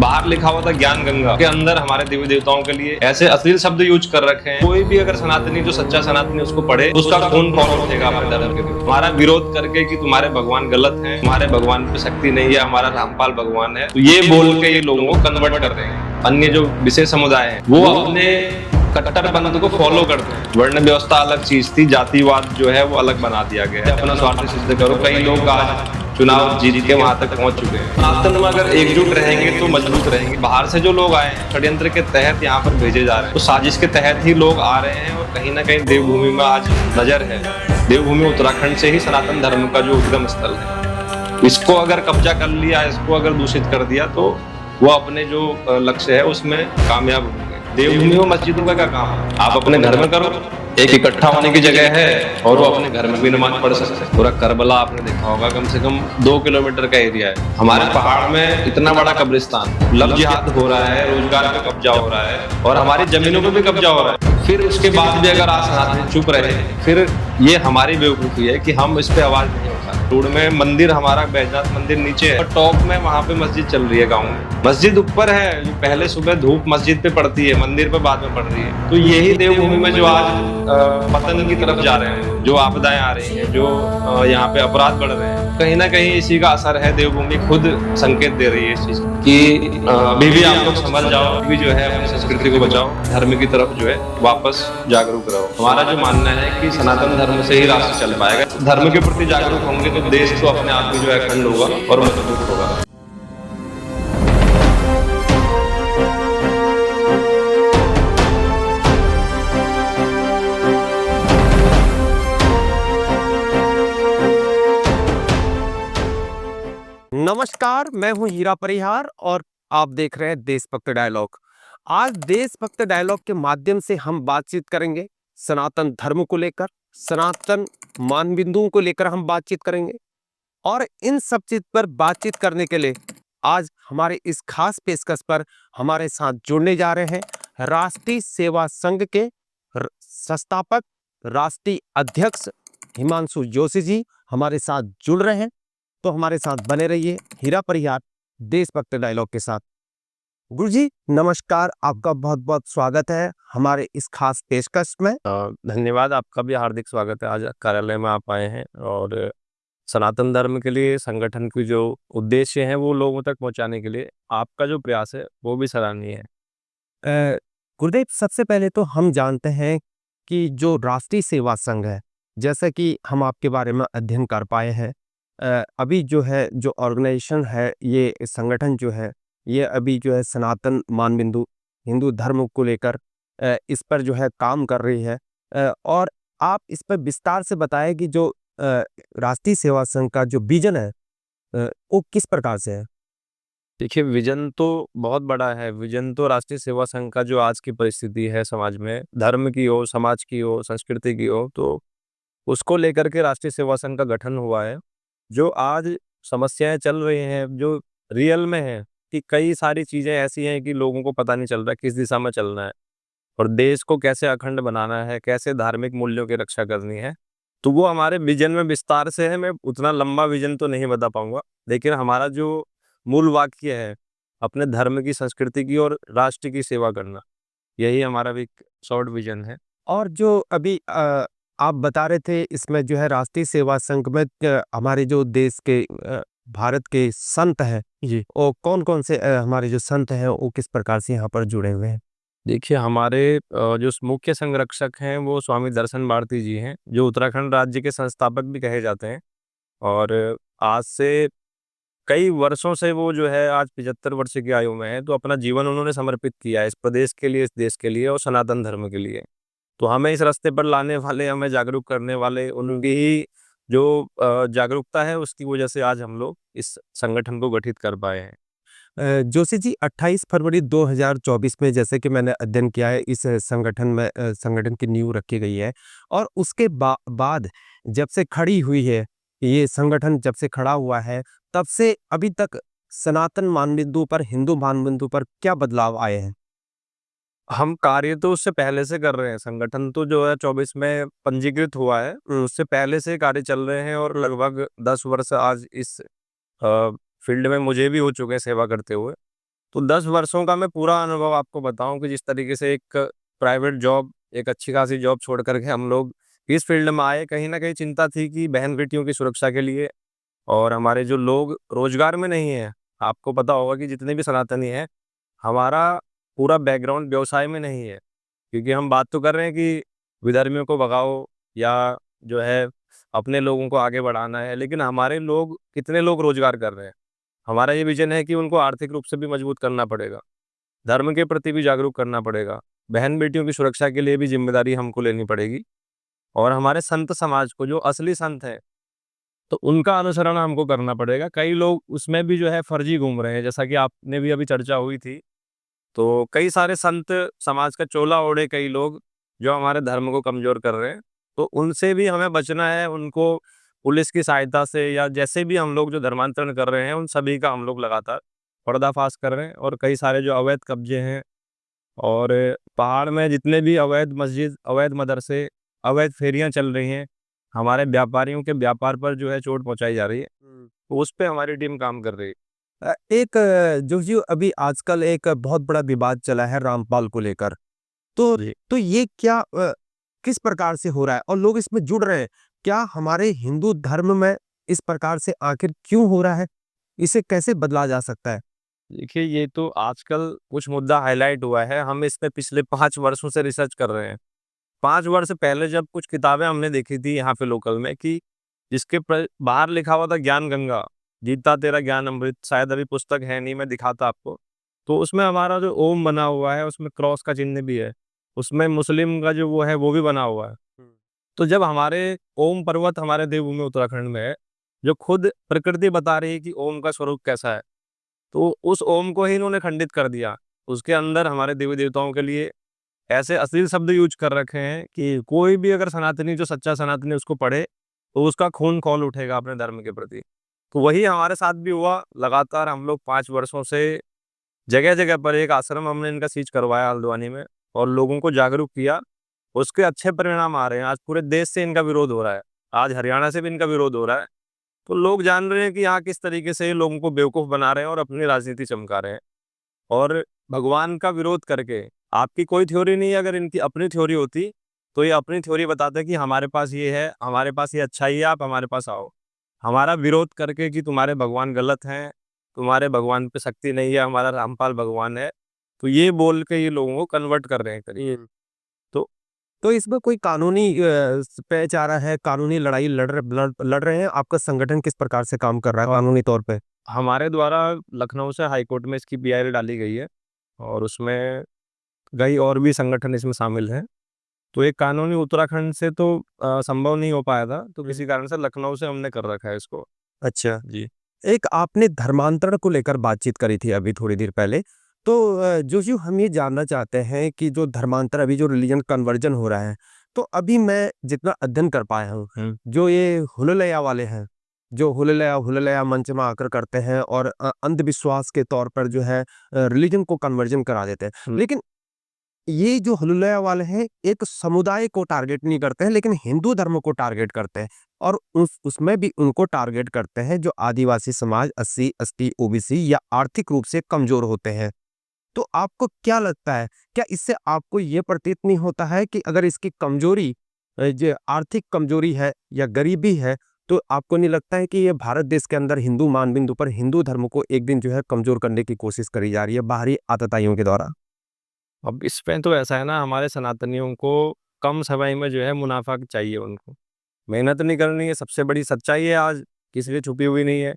बाहर लिखा हुआ था ज्ञान गंगा के अंदर हमारे देवी देवताओं के लिए ऐसे अश्लील शब्द यूज कर रखे हैं। कोई भी अगर सनातनी जो सच्चा सनातनी उसको पढ़े तो उसका खून खौल उठेगा अपने धर्म के लिए। हमारा विरोध करके कि तुम्हारे भगवान गलत हैं, तुम्हारे भगवान पे शक्ति नहीं है, हमारा रामपाल भगवान है, तो ये बोल के ये लोगों को कन्वर्ट कर रहे हैं। अन्य जो विशेष समुदाय है वो अपने कट्टरपंथ को फॉलो करते हैं। वर्ण व्यवस्था अलग चीज थी, जातिवाद जो है वो अलग बना दिया गया है। अपना स्वार्थ सिद्ध करो। कई लोग आज चुनाव जीत के वहां तक पहुंच चुके हैं। सनातन में अगर एकजुट रहेंगे तो मजबूत रहेंगे। बाहर से जो लोग आए हैं षड्यंत्र के तहत यहाँ पर भेजे जा रहे हैं, तो साजिश के तहत ही लोग आ रहे हैं और कहीं ना कहीं देवभूमि में आज नजर है। देवभूमि उत्तराखंड से ही सनातन धर्म का जो उद्गम स्थल है, इसको अगर कब्जा कर लिया, इसको अगर दूषित कर दिया तो वो अपने जो लक्ष्य है उसमें कामयाब होंगे। देवभूमि में मस्जिदों का क्या काम है? आप अपने घर में करो, एक इकट्ठा होने की जगह है और वो अपने घर में भी नमाज पढ़ सकते हैं। पूरा करबला आपने देखा होगा, कम से कम 2 किलोमीटर का एरिया है। हमारे पहाड़ में इतना बड़ा कब्रिस्तान, लव जिहाद हो रहा है, रोजगार पे कब्जा हो रहा है और हमारी जमीनों पे भी कब्जा हो रहा है। फिर उसके बाद भी अगर आज सनातनी चुप रहे, फिर ये हमारी बेवकूफी है कि हम इस पे आवाज नहीं उठा। रोड में मंदिर, हमारा बैजनाथ मंदिर नीचे है और टॉप में वहां पे मस्जिद चल रही है। गाँव में मस्जिद ऊपर है, जो पहले सुबह धूप मस्जिद पे पड़ती है, मंदिर पे बाद में पड़ रही है। तो यही देवभूमि में जो आज पतन की तरफ जा रहे हैं, जो आपदाएं आ रही हैं, जो यहाँ पे अपराध बढ़ रहे हैं, कहीं ना कहीं इसी का असर है। देवभूमि खुद संकेत दे रही है इस चीज कि अभी भी आप लोग समझ जाओ, अभी जो है अपनी संस्कृति को बचाओ, धर्म की तरफ जो है वापस जागरूक रहो। हमारा जो मानना है कि सनातन धर्म से ही राष्ट्र चल पाएगा। धर्म के प्रति जागरूक होंगे तो देश तो अपने आप में जो है अखंड होगा और मजबूत होगा। नमस्कार, मैं हूं हीरा परिहार और आप देख रहे हैं देशभक्त डायलॉग। आज देशभक्त डायलॉग के माध्यम से हम बातचीत करेंगे सनातन धर्म को लेकर, सनातन मानबिंदुओं को लेकर हम बातचीत करेंगे। और इन सब चीज पर बातचीत करने के लिए आज हमारे इस खास पेशकश पर हमारे साथ जुड़ने जा रहे हैं राष्ट्रीय सेवा संघ के संस्थापक, राष्ट्रीय अध्यक्ष हिमांशु जोशी जी हमारे साथ जुड़ रहे हैं। तो हमारे साथ बने रहिए हीरा परिहार देशभक्त डायलॉग के साथ। गुरुजी नमस्कार, आपका बहुत बहुत स्वागत है हमारे इस खास पेशकश में। धन्यवाद, आपका भी हार्दिक स्वागत है। आज कार्यालय में आप आए हैं और सनातन धर्म के लिए संगठन की जो उद्देश्य है वो लोगों तक पहुंचाने के लिए आपका जो प्रयास है वो भी सराहनीय है। गुरुदेव, सबसे पहले तो हम जानते हैं कि जो राष्ट्रीय सेवा संघ है, जैसे कि हम आपके बारे में अध्ययन कर पाए हैं, अभी जो है जो ऑर्गेनाइजेशन है, ये संगठन जो है ये अभी जो है सनातन मानबिंदु हिंदू धर्म को लेकर इस पर जो है काम कर रही है। और आप इस पर विस्तार से बताएं कि जो राष्ट्रीय सेवा संघ का जो विजन है वो किस प्रकार से है। देखिए, विजन तो बहुत बड़ा है। विजन तो राष्ट्रीय सेवा संघ का जो आज की परिस्थिति है समाज में, धर्म की हो, समाज की हो, संस्कृति की हो, तो उसको लेकर के राष्ट्रीय सेवा संघ का गठन हुआ है। जो आज समस्याएं चल रही हैं, जो रियल में है कि कई सारी चीजें ऐसी हैं कि लोगों को पता नहीं चल रहा किस दिशा में चलना है और देश को कैसे अखंड बनाना है, कैसे धार्मिक मूल्यों की रक्षा करनी है, तो वो हमारे विजन में विस्तार से है। मैं उतना लंबा विजन तो नहीं बता पाऊंगा, लेकिन हमारा जो मूल वाक्य है अपने धर्म की, संस्कृति की और राष्ट्र की सेवा करना, यही हमारा भी शॉर्ट विजन है। और जो अभी आप बता रहे थे इसमें जो है राष्ट्रीय सेवा संघ में हमारे जो देश के भारत के संत हैं जी, और कौन कौन से हमारे जो संत हैं वो किस प्रकार से यहाँ पर जुड़े हुए हैं। देखिए, हमारे जो मुख्य संरक्षक हैं वो स्वामी दर्शन भारती जी हैं, जो उत्तराखंड राज्य के संस्थापक भी कहे जाते हैं। और आज से कई वर्षों से वो जो है आज 75 वर्ष की आयु में है, तो अपना जीवन उन्होंने समर्पित किया है इस प्रदेश के लिए, इस देश के लिए और सनातन धर्म के लिए। तो हमें इस रास्ते पर लाने वाले, हमें जागरूक करने वाले उनकी ही जो जागरूकता है उसकी वजह से आज हम लोग इस संगठन को गठित कर पाए हैं। जोशी जी, 28 फरवरी 2024 में जैसे कि मैंने अध्ययन किया है इस संगठन में संगठन की नींव रखी गई है। और उसके बाद जब से खड़ी हुई है, ये संगठन जब से खड़ा हुआ है तब से अभी तक सनातन मानबिंदु पर, हिंदू मानबिंदु पर क्या बदलाव आए हैं। हम कार्य तो उससे पहले से कर रहे हैं। संगठन तो जो है 24 में पंजीकृत हुआ है, उससे पहले से कार्य चल रहे हैं और लगभग 10 वर्ष आज इस फील्ड में मुझे भी हो चुके हैं सेवा करते हुए। तो 10 वर्षों का मैं पूरा अनुभव आपको बताऊं कि जिस तरीके से एक प्राइवेट जॉब, एक अच्छी खासी जॉब छोड़ करके हम लोग इस फील्ड में आए, कहीं ना कहीं चिंता थी कि बहन बेटियों की सुरक्षा के लिए, और हमारे जो लोग रोजगार में नहीं है, आपको पता होगा कि जितने भी सनातनी हैं, हमारा पूरा बैकग्राउंड व्यवसाय में नहीं है। क्योंकि हम बात तो कर रहे हैं कि विधर्मियों को भगाओ या जो है अपने लोगों को आगे बढ़ाना है, लेकिन हमारे लोग, कितने लोग रोजगार कर रहे हैं। हमारा ये विजन है कि उनको आर्थिक रूप से भी मजबूत करना पड़ेगा, धर्म के प्रति भी जागरूक करना पड़ेगा, बहन बेटियों की सुरक्षा के लिए भी जिम्मेदारी हमको लेनी पड़ेगी, और हमारे संत समाज को, जो असली संत हैं, तो उनका अनुसरण हमको करना पड़ेगा। कई लोग उसमें भी जो है फर्जी घूम रहे हैं, जैसा कि आपने भी अभी चर्चा हुई थी। तो कई सारे संत समाज का चोला ओढ़े कई लोग जो हमारे धर्म को कमजोर कर रहे हैं, तो उनसे भी हमें बचना है। उनको पुलिस की सहायता से या जैसे भी हम लोग जो धर्मांतरण कर रहे हैं, उन सभी का हम लोग लगातार पर्दाफाश कर रहे हैं। और कई सारे जो अवैध कब्जे हैं, और पहाड़ में जितने भी अवैध मस्जिद, अवैध मदरसे, अवैध फेरियां चल रही हैं, हमारे व्यापारियों के व्यापार पर जो है चोट पहुंचाई जा रही है, तो उस पे हमारी टीम काम कर रही है। एक जो जी अभी आजकल एक बहुत बड़ा विवाद चला है रामपाल को लेकर, तो जी। ये क्या किस प्रकार से हो रहा है और लोग इसमें जुड़ रहे हैं? क्या हमारे हिंदू धर्म में इस प्रकार से आखिर क्यों हो रहा है? इसे कैसे बदला जा सकता है? देखिए, ये तो आजकल कुछ मुद्दा हाईलाइट हुआ है, हम इस पे पिछले 5 वर्षों से रिसर्च कर रहे हैं। 5 वर्ष पहले जब कुछ किताबें हमने देखी थी यहाँ पे लोकल में, कि जिसके बाहर लिखा हुआ था ज्ञान गंगा, जीता तेरा ज्ञान अमृत, शायद अभी पुस्तक है नहीं, मैं दिखाता आपको। तो उसमें हमारा जो ओम बना हुआ है, उसमें क्रॉस का चिन्ह भी है, उसमें मुस्लिम का जो वो है वो भी बना हुआ है। तो जब हमारे ओम पर्वत हमारे देवभूमि उत्तराखंड में है, जो खुद प्रकृति बता रही है कि ओम का स्वरूप कैसा है, तो उस ओम को ही इन्होंने खंडित कर दिया। उसके अंदर हमारे देवी देवताओं के लिए ऐसे अश्लील शब्द यूज कर रखे हैं कि कोई भी अगर सनातनी, जो सच्चा सनातनी उसको पढ़े, तो उसका खून खौल उठेगा अपने धर्म के प्रति। तो वही हमारे साथ भी हुआ। लगातार हम लोग 5 वर्षों से जगह-जगह पर, एक आश्रम हमने इनका सीज करवाया हल्द्वानी में, और लोगों को जागरूक किया। उसके अच्छे परिणाम आ रहे हैं। आज पूरे देश से इनका विरोध हो रहा है। आज हरियाणा से भी इनका विरोध हो रहा है। तो लोग जान रहे हैं कि यहाँ किस तरीके से ये लोगों को बेवकूफ़ बना रहे हैं और अपनी राजनीति चमका रहे हैं। और भगवान का विरोध करके, आपकी कोई थ्योरी नहीं है, अगर इनकी अपनी थ्योरी होती, तो ये अपनी थ्योरी बताते कि हमारे पास ये है, हमारे पास ये अच्छाई है, आप हमारे पास आओ। हमारा विरोध करके कि तुम्हारे भगवान गलत हैं, तुम्हारे भगवान पे शक्ति नहीं है, हमारा रामपाल भगवान है, तो ये बोल के ये लोगों को कन्वर्ट कर रहे हैं एक तरीके से। तो तो इसमें कोई कानूनी पेच आ रहा है, कानूनी लड़ाई लड़ रहे हैं? आपका संगठन किस प्रकार से काम कर रहा है कानूनी तौर पे? हमारे द्वारा लखनऊ से हाई कोर्ट में इसकी पीआईएल डाली गई है, और उसमें कई और भी संगठन इसमें शामिल हैं। तो एक कानूनी उत्तराखंड से तो संभव नहीं हो पाया था, तो किसी कारण से लखनऊ से हमने कर रखा है इसको। अच्छा। जी। एक आपने धर्मांतरण को लेकर बातचीत करी थी अभी थोड़ी देर पहले। तो जो हम ये जानना चाहते हैं कि जो धर्मांतरण, अभी जो रिलीजन कन्वर्जन हो रहा है, तो अभी मैं जितना अध्ययन कर पाया हूँ, जो ये हुललया वाले हैं, जो हुललया हुललया मंच में आकर करते हैं और अंधविश्वास के तौर पर जो है रिलीजन को कन्वर्जन करा देते हैं। लेकिन ये जो हलुलया वाले हैं, एक समुदाय को टारगेट नहीं करते हैं, लेकिन हिंदू धर्म को टारगेट करते हैं, और उसमें भी उनको टारगेट करते हैं जो आदिवासी समाज, एससी, एसटी, ओबीसी या आर्थिक रूप से कमजोर होते हैं। तो आपको क्या लगता है, क्या इससे आपको ये प्रतीत नहीं होता है कि अगर इसकी कमजोरी जो आर्थिक कमजोरी है या गरीबी है, तो आपको नहीं लगता है कि ये भारत देश के अंदर हिंदू मानबिंदु पर हिंदू धर्म को एक दिन जो है कमजोर करने की कोशिश करी जा रही है बाहरी आतताइयों के द्वारा? अब इसमें तो ऐसा है ना, हमारे सनातनियों को कम समय में जो है मुनाफा चाहिए उनको। मेहनत नहीं करनी है, सबसे बड़ी सच्चाई है आज, किसी से छुपी हुई नहीं है।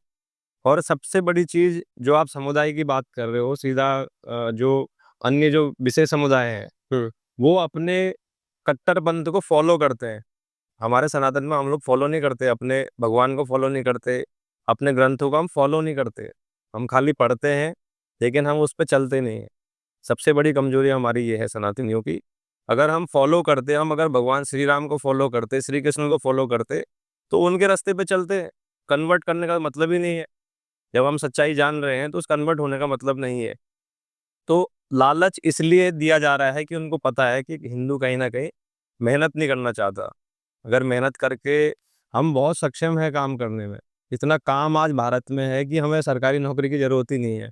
और सबसे बड़ी चीज़, जो आप समुदाय की बात कर रहे हो, सीधा जो अन्य जो विशेष समुदाय हैं, वो अपने कट्टरपंथ को फ़ॉलो करते हैं। हमारे सनातन में हम लोग फ़ॉलो नहीं करते, अपने भगवान को फ़ॉलो नहीं करते, अपने ग्रंथों को हम फ़ॉलो नहीं करते। हम खाली पढ़ते हैं, लेकिन हम उस पे चलते नहीं हैं। सबसे बड़ी कमजोरी हमारी ये है सनातनियों की। अगर हम फॉलो करते, हम अगर भगवान श्री राम को फॉलो करते, श्री कृष्ण को फॉलो करते, तो उनके रास्ते पे चलते। कन्वर्ट करने का मतलब ही नहीं है। जब हम सच्चाई जान रहे हैं, तो उस कन्वर्ट होने का मतलब नहीं है। तो लालच इसलिए दिया जा रहा है कि उनको पता है कि हिंदू कहीं न कहीं मेहनत नहीं करना चाहता। अगर मेहनत करके, हम बहुत सक्षम हैं काम करने में। इतना काम आज भारत में है कि हमें सरकारी नौकरी की ज़रूरत ही नहीं है।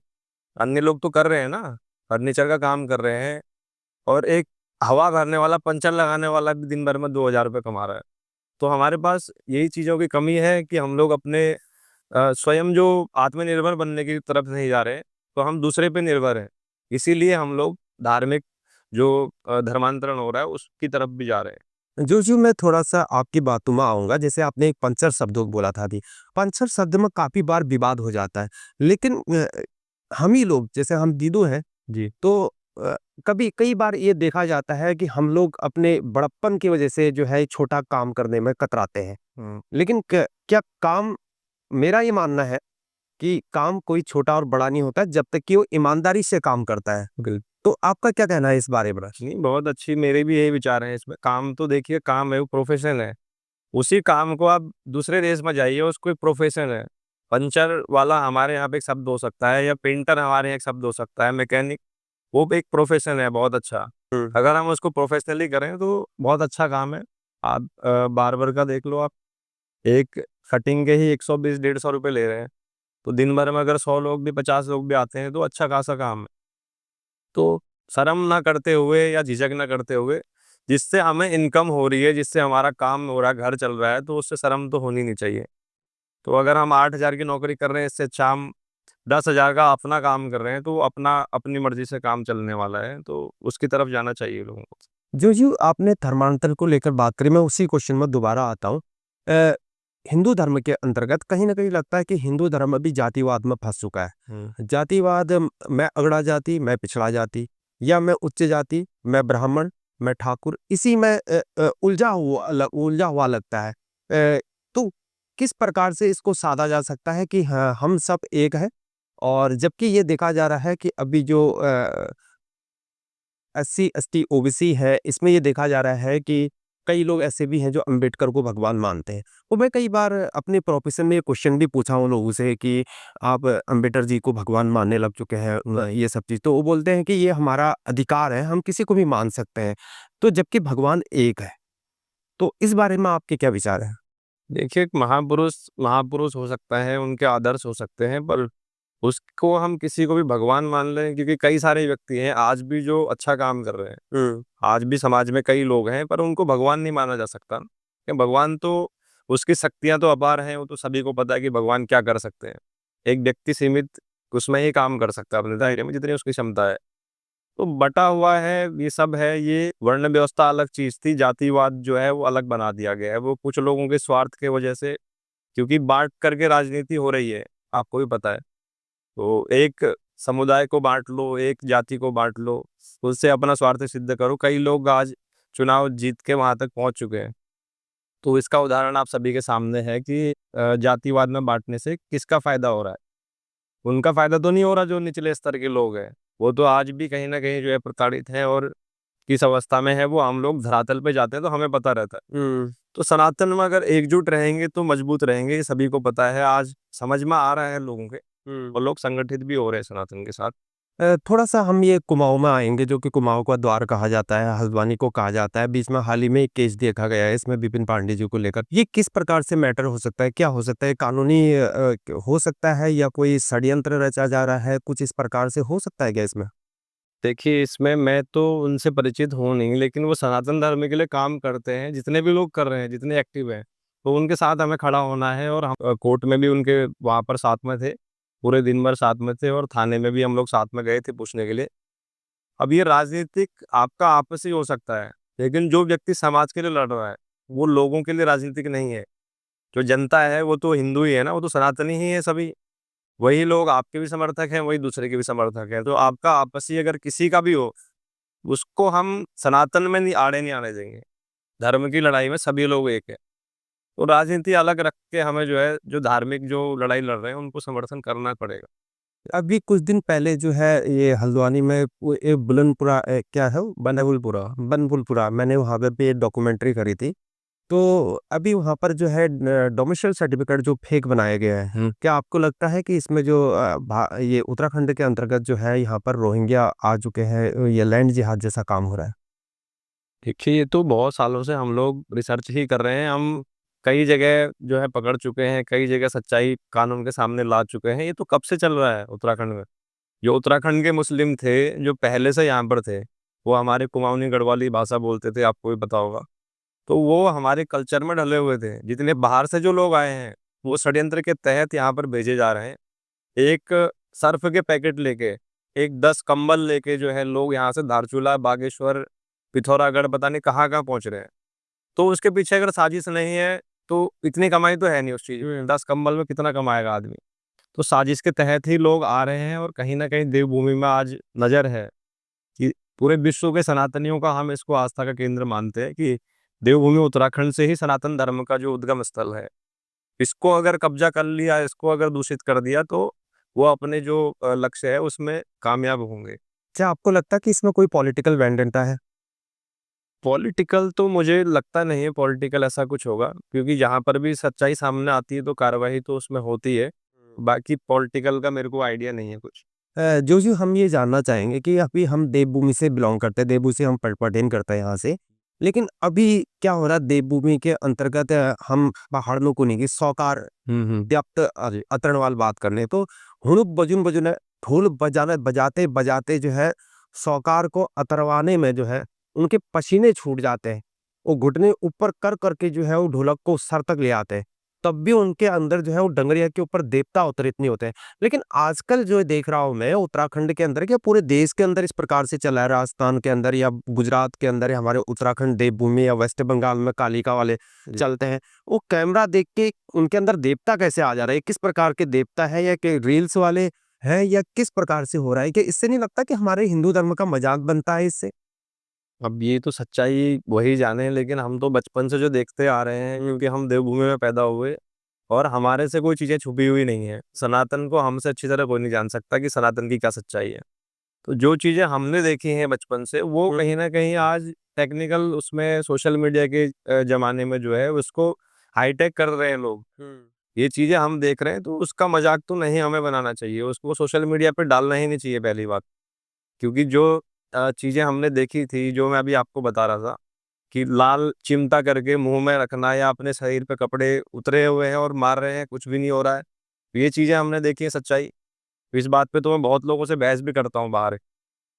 अन्य लोग तो कर रहे हैं ना, फर्नीचर का काम कर रहे हैं, और एक हवा भरने वाला, पंचर लगाने वाला भी दिन भर में 2,000 रुपये कमा रहा है। तो हमारे पास यही चीज़ों की कमी है कि हम लोग अपने स्वयं जो आत्मनिर्भर बनने की तरफ नहीं जा रहे हैं, तो हम दूसरे पे निर्भर हैं। इसीलिए हम लोग धार्मिक जो धर्मांतरण हो रहा है उसकी तरफ भी जा रहे हैं। जो मैं थोड़ा-सा आपकी बातों में आऊँगा, जैसे आपने एक पंचर शब्द बोला था अभी। पंचर शब्द में काफ़ी बार विवाद हो जाता है, लेकिन हम ही लोग, जैसे हम दीदू हैं, जी। तो अ, कभी कई बार ये देखा जाता है कि हम लोग अपने बड़प्पन की वजह से जो है छोटा काम करने में कतराते हैं। लेकिन क्या काम, मेरा ये मानना है कि काम कोई छोटा और बड़ा नहीं होता जब तक कि वो ईमानदारी से काम करता है। तो आपका क्या कहना है इस बारे में? नहीं, बहुत अच्छी, मेरे भी यही विचार हैं इसमें। काम तो देखिए, काम है, वो प्रोफ़ेशन है। उसी काम को आप दूसरे देश में जाइए, उसको एक प्रोफ़ेशन है। पंचर वाला हमारे यहाँ पे एक शब्द हो सकता है, या पेंटर हमारे यहाँ एक शब्द हो सकता है, मैकेनिक, वो भी एक प्रोफ़ेशन है बहुत अच्छा। हुँ। अगर हम उसको प्रोफ़ेशनली करें तो बहुत अच्छा काम है। आप बार्बर का देख लो आप, एक कटिंग के ही 120 ₹150 ले रहे हैं। तो दिन भर में अगर 100 लोग भी, 50 लोग भी आते हैं तो अच्छा खासा काम है। तो शर्म ना करते हुए या झिझक ना करते हुए, जिससे हमें इनकम हो रही है, जिससे हमारा काम हो रहा है, घर चल रहा है, तो उससे शर्म तो होनी नहीं चाहिए। तो अगर हम 8,000 की नौकरी कर रहे हैं, इससे अच्छा हम 10,000 का अपना काम कर रहे हैं, तो अपना अपनी मर्ज़ी से काम चलने वाला है, तो उसकी तरफ जाना चाहिए लोगों को। जो आपने धर्मांतर को लेकर बात करी, मैं उसी क्वेश्चन में दोबारा आता हूँ। अ, हिंदू धर्म के अंतर्गत कहीं न कहीं लगता है कि हिंदू धर्म अभी जातिवाद में फँस चुका है। हुँ। जातिवाद, मैं अगड़ा जाति, मैं पिछड़ा जाति, या मैं उच्च जाति, मैं ब्राह्मण, मैं ठाकुर, इसी में उलझा हुआ लगता है। तो किस प्रकार से इसको साधा जा सकता है कि हाँ, हम सब एक हैं? और जबकि ये देखा जा रहा है कि अभी जो एससी, एसटी, ओबीसी है, इसमें ये देखा जा रहा है कि कई लोग ऐसे भी हैं जो अंबेडकर को भगवान मानते हैं। तो मैं कई बार अपने प्रोफ़ेशन में ये क्वेश्चन भी पूछा उन लोगों से कि आप अंबेडकर जी को भगवान मानने लग चुके हैं, ये सब चीज़। तो वो बोलते हैं कि ये हमारा अधिकार है, हम किसी को भी मान सकते हैं। तो जबकि भगवान एक है। तो इस बारे में आपके क्या विचार हैं? देखिए, एक महापुरुष महापुरुष हो सकता है, उनके आदर्श हो सकते हैं, पर उसको हम किसी को भी भगवान मान लें, क्योंकि कई सारे व्यक्ति हैं आज भी जो अच्छा काम कर रहे हैं। हुँ। आज भी समाज में कई लोग हैं, पर उनको भगवान नहीं माना जा सकता। कि भगवान तो, उसकी शक्तियाँ तो अपार हैं, वो तो सभी को पता है कि भगवान क्या कर सकते हैं। एक व्यक्ति सीमित उसमें ही काम कर सकता है अपने दायरे में, जितनी उसकी क्षमता है। तो बँटा हुआ है, ये सब है, ये वर्ण व्यवस्था अलग चीज़ थी, जातिवाद जो है वो अलग बना दिया गया है। वो कुछ लोगों के स्वार्थ की वजह से, क्योंकि बाँट करके राजनीति हो रही है, आपको भी पता है। तो एक समुदाय को बाँट लो, एक जाति को बाँट लो, उससे अपना स्वार्थ सिद्ध करो। कई लोग आज चुनाव जीत के वहाँ तक पहुँच चुके हैं। तो इसका उदाहरण आप सभी के सामने है कि जातिवाद में बाँटने से किसका फ़ायदा हो रहा है। उनका फ़ायदा तो नहीं हो रहा जो निचले स्तर के लोग हैं। वो तो आज भी कहीं न कहीं जो है प्रताड़ित हैं, और किस अवस्था में है वो हम लोग धरातल पे जाते हैं तो हमें पता रहता है। हुँ। तो सनातन में अगर एकजुट रहेंगे तो मजबूत रहेंगे, ये सभी को पता है। आज समझ में आ रहा है लोगों के, हुँ। और लोग संगठित भी हो रहे हैं सनातन के साथ। थोड़ा-सा हम ये कुमाऊँ में आएँगे, जो कि कुमाऊँ का द्वार कहा जाता है, हल्द्वानी को कहा जाता है। बीच में हाल ही में एक केस देखा गया है इसमें विपिन पांडे जी को लेकर। ये किस प्रकार से मैटर हो सकता है? क्या हो सकता है? कानूनी हो सकता है या कोई षड्यंत्र रचा जा रहा है? कुछ इस प्रकार से हो सकता है क्या इसमें? देखिए, इसमें मैं तो उनसे परिचित हूँ नहीं, लेकिन वो सनातन धर्म के लिए काम करते हैं, जितने भी लोग कर रहे हैं, जितने एक्टिव हैं, तो उनके साथ हमें खड़ा होना है। और हम कोर्ट में भी उनके वहाँ पर साथ में थे, पूरे दिन भर साथ में थे, और थाने में भी हम लोग साथ में गए थे पूछने के लिए। अब ये राजनीतिक आपका आपसी हो सकता है, लेकिन जो व्यक्ति समाज के लिए लड़ रहा है, वो लोगों के लिए राजनीतिक नहीं है। जो जनता है, वो तो हिंदू ही है ना, वो तो सनातनी ही है सभी। वही लोग आपके भी समर्थक हैं, वही दूसरे के भी समर्थक हैं। तो आपका आपसी अगर किसी का भी हो, उसको हम सनातन में नहीं, आड़े नहीं आने देंगे। धर्म की लड़ाई में सभी लोग एक हैं। तो राजनीति अलग रख के हमें जो है, जो धार्मिक जो लड़ाई लड़ रहे हैं, उनको समर्थन करना पड़ेगा। अभी कुछ दिन पहले जो है ये हल्द्वानी में वो एक बुलनपुरा, क्या है वो? बनपुरा। बनपुलपुरा, मैंने वहाँ पे एक डॉक्यूमेंट्री करी थी। तो अभी वहाँ पर जो है डोमिसाइल सर्टिफिकेट जो फेक बनाया गया है, क्या आपको लगता है कि इसमें जो ये उत्तराखंड के अंतर्गत जो है यहाँ पर रोहिंग्या आ चुके हैं, ये लैंड जिहाद जैसा काम हो रहा है? देखिए, ये तो बहुत सालों से हम लोग रिसर्च ही कर रहे हैं। हम कई जगह जो है पकड़ चुके हैं, कई जगह सच्चाई कानून के सामने ला चुके हैं। ये तो कब से चल रहा है उत्तराखंड में। जो उत्तराखंड के मुस्लिम थे, जो पहले से यहाँ पर थे, वो हमारे कुमाऊनी गढ़वाली भाषा बोलते थे, आपको भी पता होगा। तो वो हमारे कल्चर में ढले हुए थे। जितने बाहर से जो लोग आए हैं, वो षड्यंत्र के तहत यहाँ पर भेजे जा रहे हैं। एक सर्फ के पैकेट लेके, एक 10 कंबल लेके जो है लोग यहाँ से धारचूला, बागेश्वर, पिथौरागढ़, पता नहीं कहाँ-कहाँ पहुँच रहे हैं। तो उसके पीछे अगर साजिश नहीं है, तो इतनी कमाई तो है नहीं उस चीज़ में। 10 कंबल में कितना कमाएगा आदमी? तो साजिश के तहत ही लोग आ रहे हैं, और कहीं न कहीं देवभूमि में आज नज़र है कि पूरे विश्व के सनातनियों का हम इसको आस्था का केंद्र मानते हैं कि देवभूमि उत्तराखंड से ही सनातन धर्म का जो उद्गम स्थल है। इसको अगर कब्जा कर लिया, इसको अगर दूषित कर दिया, तो वो अपने जो लक्ष्य है उसमें कामयाब होंगे। क्या आपको लगता है कि इसमें कोई पॉलिटिकल वेंडेटा है? पॉलिटिकल तो मुझे लगता नहीं है पॉलिटिकल ऐसा कुछ होगा, क्योंकि जहाँ पर भी सच्चाई सामने आती है तो कार्रवाई तो उसमें होती है। बाकी पॉलिटिकल का मेरे को आइडिया नहीं है कुछ। जो हम ये जानना चाहेंगे कि अभी हम देवभूमि से बिलोंग करते हैं, देवभूमि से हम पटेन करते हैं यहाँ से। लेकिन अभी क्या हो रहा है, देवभूमि के अंतर्गत हम पहाड़ों को नहीं कि सौकार व्याप्त अतरनवाल बात करने तो हुनुक बजुन बजुन ढोल बजाना बजाते बजाते जो है सौकार को अतरवाने में जो है उनके पसीने छूट जाते हैं। वो घुटने ऊपर कर करके जो है वो ढोलक को सर तक ले आते हैं, तब भी उनके अंदर जो है वो डंगरिया के ऊपर देवता अवतरित नहीं होते हैं। लेकिन आजकल जो देख रहा हूँ मैं उत्तराखंड के अंदर या पूरे देश के अंदर इस प्रकार से चला है, राजस्थान के अंदर या गुजरात के अंदर या हमारे उत्तराखंड देवभूमि या वेस्ट बंगाल में कालिका वाले चलते हैं। वो कैमरा देख के उनके अंदर देवता कैसे आ जा रहा है, किस प्रकार के देवता है या कि रील्स वाले हैं या किस प्रकार से हो रहा है? कि इससे नहीं लगता कि हमारे हिंदू धर्म का मजाक बनता है इससे? अब ये तो सच्चाई वही जाने, लेकिन हम तो बचपन से जो देखते आ रहे हैं, क्योंकि हम देवभूमि में पैदा हुए, और हमारे से कोई चीज़ें छुपी हुई नहीं है। सनातन को हमसे अच्छी तरह कोई नहीं जान सकता कि सनातन की क्या सच्चाई है। तो जो चीज़ें हमने देखी हैं बचपन से, वो कहीं न कहीं आज टेक्निकल उसमें सोशल मीडिया के ज़माने में जो है उसको हाईटेक कर रहे हैं लोग। ये चीज़ें हम देख रहे हैं, तो उसका मज़ाक तो नहीं हमें बनाना चाहिए। उसको सोशल मीडिया पे डालना ही नहीं चाहिए पहली बात। क्योंकि जो चीज़ें हमने देखी थी, जो मैं अभी आपको बता रहा था कि लाल चिमटा करके मुँह में रखना, या अपने शरीर पे कपड़े उतरे हुए हैं और मार रहे हैं, कुछ भी नहीं हो रहा है। तो ये चीज़ें हमने देखी है सच्चाई। तो इस बात पे तो मैं बहुत लोगों से बहस भी करता हूँ बाहर,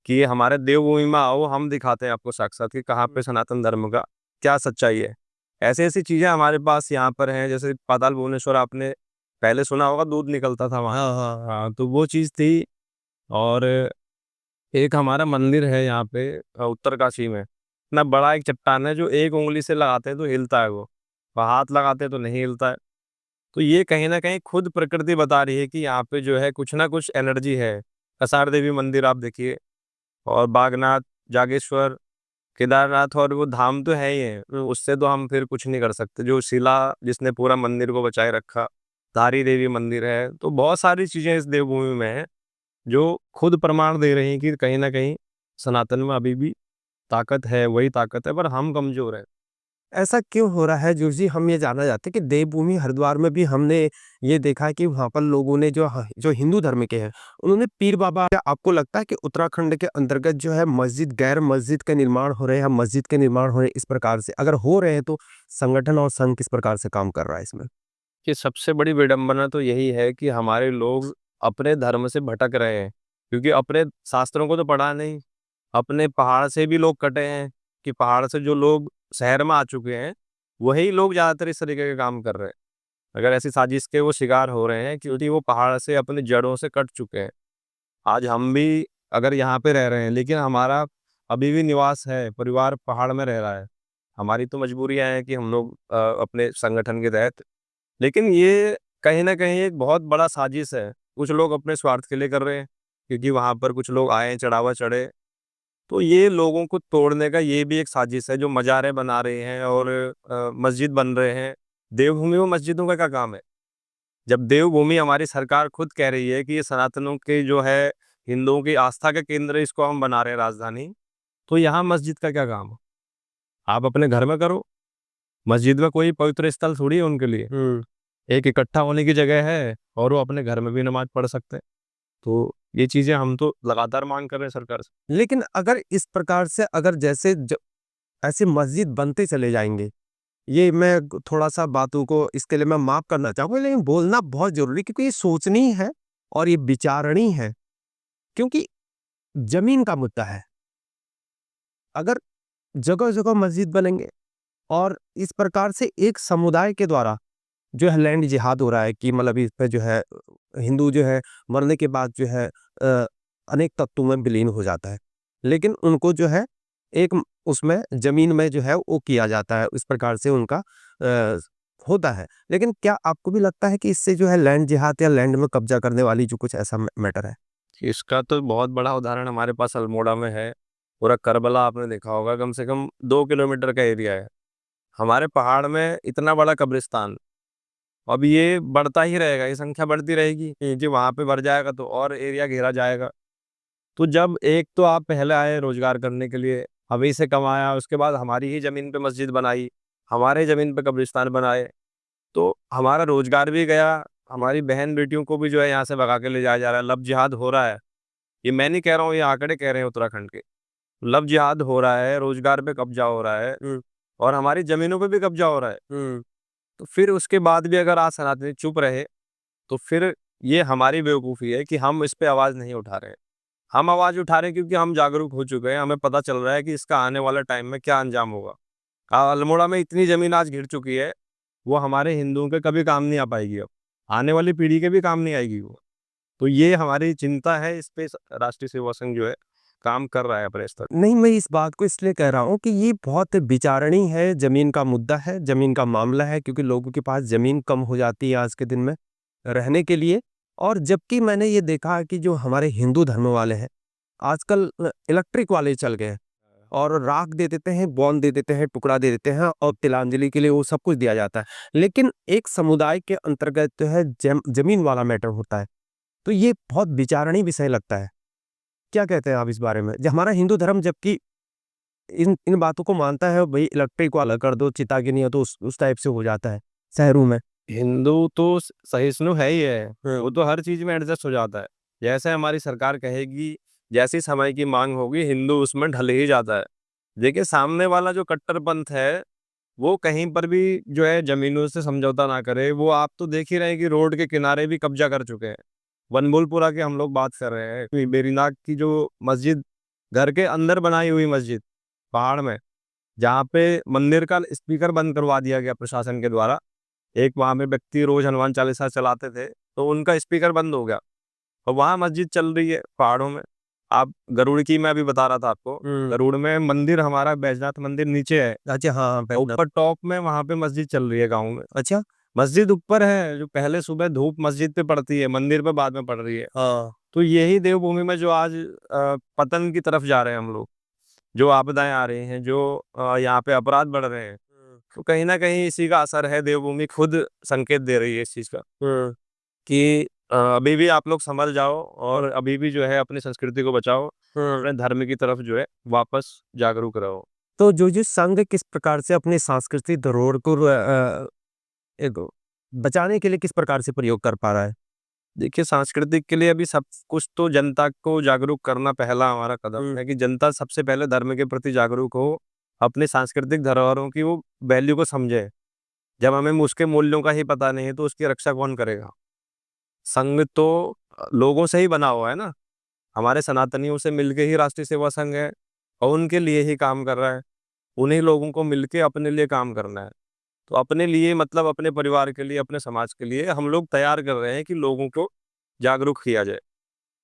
कि ये हमारे देवभूमि में आओ, हम दिखाते हैं आपको साक्षात कि कहाँ पे सनातन धर्म का क्या सच्चाई है। ऐसी-ऐसी चीज़ें हमारे पास यहाँ पर हैं, जैसे पाताल भुवनेश्वर आपने पहले सुना होगा, दूध निकलता था वहाँ। हाँ, हाँ। हाँ, तो वो चीज़ थी। और एक हमारा मंदिर है यहाँ पे उत्तरकाशी में। इतना बड़ा एक चट्टान है, जो एक उँगली से लगाते हैं तो हिलता है वो, और हाथ लगाते हैं तो नहीं हिलता है। तो ये कहीं न कहीं खुद प्रकृति बता रही है कि यहाँ पे जो है कुछ ना कुछ एनर्जी है। कसार देवी मंदिर आप देखिए, और बागनाथ, जागेश्वर, केदारनाथ, और वो धाम तो है ही है, उससे तो हम फिर कुछ नहीं कर सकते। जो शिला जिसने पूरा मंदिर को बचाए रखा, धारी देवी मंदिर है, तो बहुत सारी चीज़ें इस देवभूमि में हैं, जो खुद प्रमाण दे रही हैं कि कहीं न कहीं सनातन में अभी भी ताकत है, वही ताकत है, पर हम कमज़ोर हैं। ऐसा क्यों हो रहा है जोशी? हम ये जानना चाहते हैं कि देवभूमि हरिद्वार में भी हमने ये देखा है कि वहाँ पर लोगों ने जो हिंदू धर्म के हैं उन्होंने पीर बाबा, क्या आपको लगता है कि उत्तराखंड के अंतर्गत जो है मस्जिद गैर मस्जिद के निर्माण हो रहे हैं, मस्जिद के निर्माण हो रहे हैं, इस प्रकार से अगर हो रहे हैं तो संगठन और संघ किस प्रकार से काम कर रहा है इसमें? कि सबसे बड़ी विडंबना तो यही है कि हमारे लोग अपने धर्म से भटक रहे हैं, क्योंकि अपने शास्त्रों को तो पढ़ा नहीं। अपने पहाड़ से भी लोग कटे हैं, कि पहाड़ से जो लोग शहर में आ चुके हैं, वही लोग ज़्यादातर इस तरीके के काम कर रहे हैं। अगर ऐसी साजिश के वो शिकार हो रहे हैं, क्योंकि वो पहाड़ से अपनी जड़ों से कट चुके हैं। आज हम भी अगर यहाँ पे रह रहे हैं, लेकिन हमारा अभी भी निवास है, परिवार पहाड़ में रह रहा है। हमारी तो मजबूरियाँ हैं कि हम लोग अपने संगठन के तहत, लेकिन ये कहीं न कहीं एक बहुत बड़ा साजिश है। कुछ लोग अपने स्वार्थ के लिए कर रहे हैं, क्योंकि वहाँ पर कुछ लोग आए, चढ़ावा चढ़े। तो ये लोगों को तोड़ने का ये भी एक साजिश है, जो मज़ारें बना रहे हैं और मस्जिद बन रहे हैं। देवभूमि में मस्जिदों का क्या काम है? जब देवभूमि हमारी सरकार खुद कह रही है कि ये सनातनों के जो है, हिंदुओं की आस्था का केंद्र, इसको हम बना रहे हैं राजधानी, तो यहाँ मस्जिद का क्या काम? आप अपने घर में करो। मस्जिद में कोई पवित्र स्थल थोड़ी है उनके लिए। एक इकट्ठा होने की जगह है, और वो अपने घर में भी नमाज़ पढ़ सकते हैं। तो ये चीज़ें हम तो लगातार माँग कर रहे हैं सरकार से। लेकिन अगर इस प्रकार से अगर ऐसे मस्जिद बनते चले जाएंगे, ये मैं थोड़ा सा बातों को इसके लिए मैं माफ करना चाहूंगा, लेकिन बोलना बहुत जरूरी क्योंकि ये सोचनी है और ये विचारणी है क्योंकि जमीन का मुद्दा है। अगर जगह जगह मस्जिद बनेंगे और इस प्रकार से एक समुदाय के द्वारा जो है लैंड जिहाद हो रहा है कि मतलब इस पे जो है हिंदू जो है मरने के बाद जो है अनेक तत्वों में विलीन हो जाता है, लेकिन उनको जो है एक उसमें जमीन में जो है वो किया जाता है, इस प्रकार से उनका होता है। लेकिन क्या आपको भी लगता है कि इससे जो है लैंड जिहाद या लैंड में कब्जा करने वाली जो कुछ ऐसा मैटर है? इसका तो बहुत बड़ा उदाहरण हमारे पास अल्मोड़ा में है। पूरा करबला आपने देखा होगा, कम से कम 2 किलोमीटर का एरिया है। हमारे पहाड़ में इतना बड़ा कब्रिस्तान, अब ये बढ़ता ही रहेगा, ये संख्या बढ़ती रहेगी। ये जो वहाँ पे बढ़ जाएगा तो और एरिया घेरा जाएगा। तो जब एक तो आप पहले आए रोजगार करने के लिए, वहीं से कमाया, उसके बाद हमारी ही जमीन पे मस्जिद बनाई, हमारे जमीन पे कब्रिस्तान बनाए, तो हमारा रोजगार भी गया, हमारी बहन बेटियों को भी जो है यहाँ से भगा के ले जाया जा रहा है। लव जिहाद हो रहा है, ये मैं नहीं कह रहा हूँ, ये आंकड़े कह रहे हैं उत्तराखंड के। लव जिहाद हो रहा है, रोजगार पे कब्जा हो रहा है और हमारी जमीनों पे भी कब्जा हो रहा है। तो फिर उसके बाद भी अगर आज सनातनी चुप रहे तो फिर ये हमारी बेवकूफ़ी है कि हम इस पे आवाज़ नहीं उठा रहे हैं। हम आवाज़ उठा रहे हैं क्योंकि हम जागरूक हो चुके हैं, हमें पता चल रहा है कि इसका आने वाले टाइम में क्या अंजाम होगा। अल्मोड़ा में इतनी ज़मीन आज घिर चुकी है, वो हमारे हिंदुओं के कभी काम नहीं आ पाएगी अब। आने वाली पीढ़ी के भी काम नहीं आएगी वो। तो ये हमारी चिंता है, इस पे राष्ट्रीय सेवा संघ जो है काम कर रहा है अपने स्तर। नहीं, मैं इस बात को इसलिए कह रहा हूँ कि ये बहुत विचारणीय है, ज़मीन का मुद्दा है, ज़मीन का मामला है, क्योंकि लोगों के पास ज़मीन कम हो जाती है आज के दिन में रहने के लिए। और जबकि मैंने ये देखा है कि जो हमारे हिंदू धर्म वाले हैं, आजकल इलेक्ट्रिक वाले चल गए हैं और राख दे देते हैं, बॉन्ड दे देते हैं, टुकड़ा दे देते हैं और तिलांजलि के लिए वो सब कुछ दिया जाता है। लेकिन एक समुदाय के अंतर्गत जो है ज़मीन वाला मैटर होता है, तो ये बहुत विचारणीय विषय लगता है। क्या कहते हैं आप इस बारे में? हमारा हिंदू धर्म जबकि इन इन बातों को मानता है, भाई इलेक्ट्रिक वाला कर दो, चिता की नहीं हो तो उस टाइप से हो जाता है शहरों में। हिंदू तो सहिष्णु है ही है, वो तो हर चीज़ में एडजस्ट हो जाता है। जैसे हमारी सरकार कहेगी, जैसी समय की मांग होगी, हिंदू उसमें ढल ही जाता है। देखिए सामने वाला जो कट्टरपंथ है, वो कहीं पर भी जो है ज़मीनों से समझौता ना करे। वो आप तो देख ही रहे हैं कि रोड के किनारे भी कब्जा कर चुके हैं। बनभूलपुरा की हम लोग बात कर रहे हैं, कि बेरीनाग की जो मस्जिद, घर के अंदर बनाई हुई मस्जिद, पहाड़ में, जहाँ पे मंदिर का स्पीकर बंद करवा दिया गया प्रशासन के द्वारा। एक वहाँ पे व्यक्ति रोज़ हनुमान चालीसा चलाते थे, तो उनका स्पीकर बंद हो गया और वहाँ मस्जिद चल रही है पहाड़ों में। आप गरुड़ की मैं अभी बता रहा था आपको, गरुड़ में मंदिर हमारा बैजनाथ मंदिर नीचे है, अच्छा, हाँ, और ऊपर टॉप में वहाँ पे मस्जिद चल रही है गाँव में। अच्छा, मस्जिद ऊपर है, जो पहले सुबह धूप मस्जिद पे पड़ती है, मंदिर पे बाद में पड़ रही है। हाँ। तो यही देवभूमि में जो आज पतन की तरफ जा रहे हैं हम लोग, जो आपदाएँ आ रही हैं, जो यहाँ पे अपराध बढ़ रहे हैं, तो कहीं न कहीं इसी का असर है। देवभूमि खुद संकेत दे रही है इस चीज़ का, कि अभी भी आप लोग संभल जाओ और अभी भी जो है अपनी संस्कृति को बचाओ, अपने धर्म की तरफ जो है वापस जागरूक रहो। तो जो संघ किस प्रकार से अपनी सांस्कृतिक धरोहर को एक बचाने के लिए किस प्रकार से प्रयोग कर पा रहा है? देखिए सांस्कृतिक के लिए अभी सब कुछ तो जनता को जागरूक करना पहला हमारा कदम है, कि जनता सबसे पहले धर्म के प्रति जागरूक हो, अपनी सांस्कृतिक धरोहरों की वो वैल्यू को समझे। जब हमें उसके मूल्यों का ही पता नहीं है तो उसकी रक्षा कौन करेगा? संघ तो लोगों से ही बना हुआ है ना, हमारे सनातनियों से मिलके ही राष्ट्रीय सेवा संघ है और उनके लिए ही काम कर रहा है। उन्हीं लोगों को मिलके अपने लिए काम करना है। तो अपने लिए मतलब अपने परिवार के लिए, अपने समाज के लिए हम लोग तैयार कर रहे हैं कि लोगों को जागरूक किया जाए।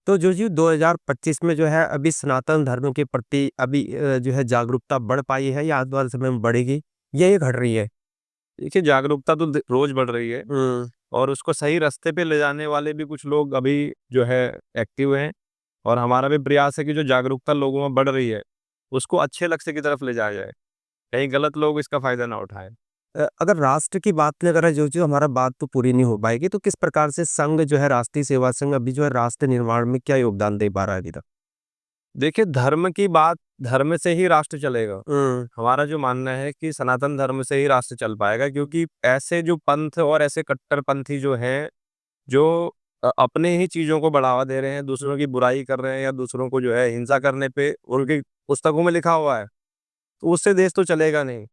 तो जो जी 2025 में जो है अभी सनातन धर्म के प्रति अभी जो है जागरूकता बढ़ पाई है या आने वाले समय में बढ़ेगी? ये घट रही है? देखिए जागरूकता तो रोज बढ़ रही है और उसको सही रास्ते पे ले जाने वाले भी कुछ लोग अभी जो है एक्टिव हैं, और हमारा भी प्रयास है कि जो जागरूकता लोगों में बढ़ रही है उसको अच्छे लक्ष्य की तरफ ले जाया जाए, कहीं गलत लोग इसका फायदा ना उठाएं। अगर राष्ट्र की बात नहीं करें जो हमारा बात तो पूरी नहीं हो पाएगी, तो किस प्रकार से संघ जो है राष्ट्रीय सेवा संघ अभी जो है राष्ट्र निर्माण में क्या योगदान दे पा रहा है अभी तक? देखिए धर्म की बात, धर्म से ही राष्ट्र चलेगा। हमारा जो मानना है कि सनातन धर्म से ही राष्ट्र चल पाएगा, क्योंकि ऐसे जो पंथ और ऐसे कट्टरपंथी जो हैं, जो अपने ही चीज़ों को बढ़ावा दे रहे हैं, दूसरों की बुराई कर रहे हैं या दूसरों को जो है हिंसा करने पे उनकी पुस्तकों में लिखा हुआ है, तो उससे देश तो चलेगा नहीं।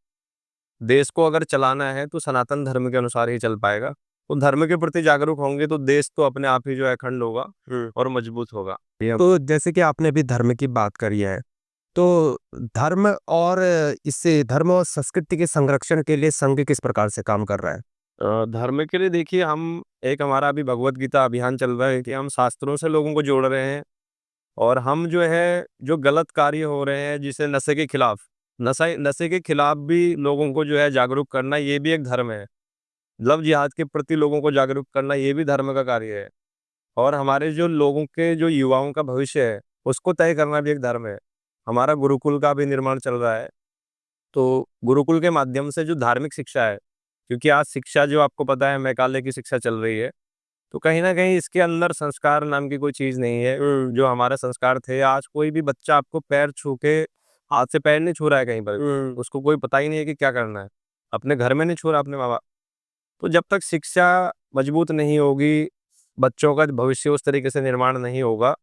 देश को अगर चलाना है तो सनातन धर्म के अनुसार ही चल पाएगा। तो धर्म के प्रति जागरूक होंगे तो देश तो अपने आप ही जो है अखंड होगा और मजबूत होगा। तो जैसे कि आपने अभी धर्म की बात करी है, तो धर्म और इससे धर्म और संस्कृति के संरक्षण के लिए संघ किस प्रकार से काम कर रहा है? धर्म के लिए देखिए, हम एक हमारा अभी भगवत गीता अभियान चल रहा है कि हम शास्त्रों से लोगों को जोड़ रहे हैं, और हम जो है जो गलत कार्य हो रहे हैं, जिसे नशे के खिलाफ भी लोगों को जो है जागरूक करना, ये भी एक धर्म है। लव जिहाद के प्रति लोगों को जागरूक करना, ये भी धर्म का कार्य है। और हमारे जो लोगों के जो युवाओं का भविष्य है, उसको तय करना भी एक धर्म है। हमारा गुरुकुल का भी निर्माण चल रहा है, तो गुरुकुल के माध्यम से जो धार्मिक शिक्षा है, क्योंकि आज शिक्षा जो आपको पता है मैकाले की शिक्षा चल रही है, तो कहीं न कहीं इसके अंदर संस्कार नाम की कोई चीज़ नहीं है। जो हमारे संस्कार थे, आज कोई भी बच्चा आपको पैर छू के हाथ से पैर नहीं छू रहा है कहीं पर, उसको कोई पता ही नहीं है कि क्या करना है। अपने घर में नहीं छू रहा अपने माँ-बाप। तो जब तक शिक्षा मजबूत नहीं होगी, बच्चों का भविष्य उस तरीके से निर्माण नहीं होगा,